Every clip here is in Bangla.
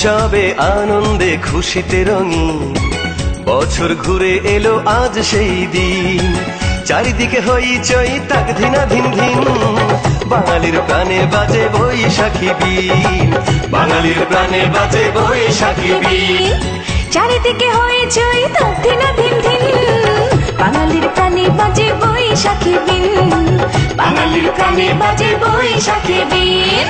উৎসবে আনন্দে খুশিতে রঙিন বছর ঘুরে এলো আজ সেই দিন। চারিদিকে হইচই তাক ধিনা ধিন ধিন, বাঙালির প্রাণে বাজে বৈশাখী বিন, বাঙালির প্রাণে বাজে বৈশাখী বিন। চারিদিকে হইচই তাক ধিনা ধিন ধিন, বাঙালির প্রাণে বাজে বৈশাখী বিন, বাঙালির প্রাণে বাজে বৈশাখী বিন।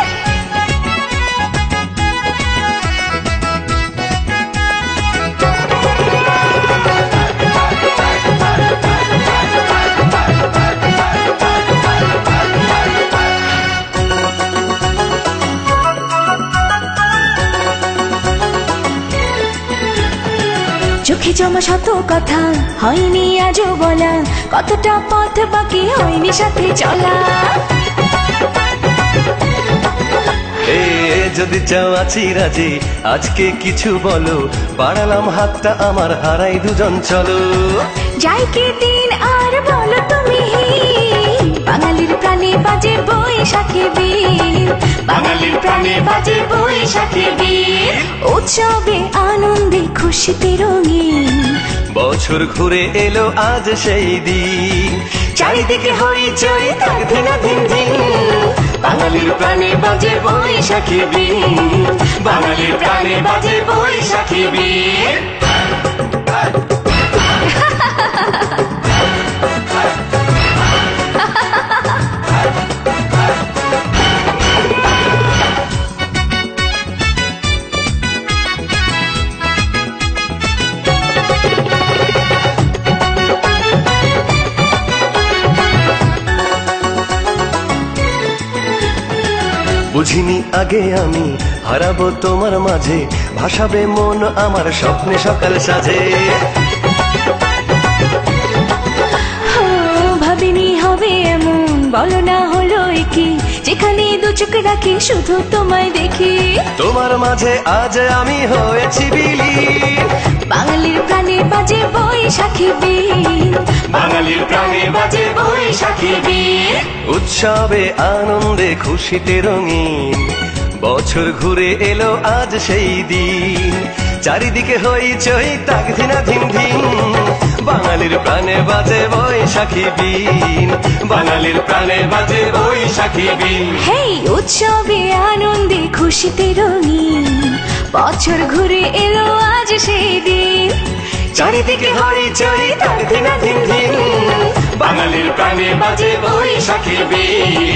চোখে জমা শত কথা হয়নি আজও বলা, কতটা পথ বাকি হয়নি সাথে চলা। যদি চাও আছি রাজি, আজকে কিছু বলো, বাড়ালাম হাতটা আমার হারাই দুজন চলো। যাই কি দিন আর বলো তুমি, বাঙালির প্রাণে বাজে বৈশাখী বিন, বাঙালির প্রাণে বাজে বৈশাখী বিন। উৎসবে আনন্দে খুশিতে রঙিন বছর ঘুরে এলো আজ সেই দিন। চারিদিকে হইচই তাক ধিনা ধিন ধিন, বাঙালির প্রাণে বাজে বৈশাখী বিন, বাঙালির প্রাণে বাজে বৈশাখী বিন। বুঝিনি আগে আমি হারাবো তোমার মাঝে, ভাসাবে মন আমার স্বপ্নে সকাল সাজে। ভাবিনি হবে এমন, বলো না হলো কি, যেখানে দু চোখ রাখি শুধু তোমায় দেখি। তোমার মাঝে আজ আমি হয়েছি বিলীন, বাঙালির প্রাণে বাজে বৈশাখী বিন, বাঙালির প্রাণে বাজে বৈশাখী বিন। উৎসবে আনন্দে খুশিতে রঙিন বছর ঘুরে এলো আজ সেই দিন। চারিদিকে হইচই তাক ধিনা ধিন ধিন, বাঙালির প্রাণে বাজে বৈশাখী বিন, বাঙালির প্রাণে বাজে বৈশাখী বিন। হেই উৎসবে আনন্দে খুশিতে রঙিন বছর ঘুরে এলো আজ সেই দিন। চারিদিকে হইচই তাক ধিনা ধিন ধিন, বাঙালির প্রাণে বাজে বৈশাখী বিন,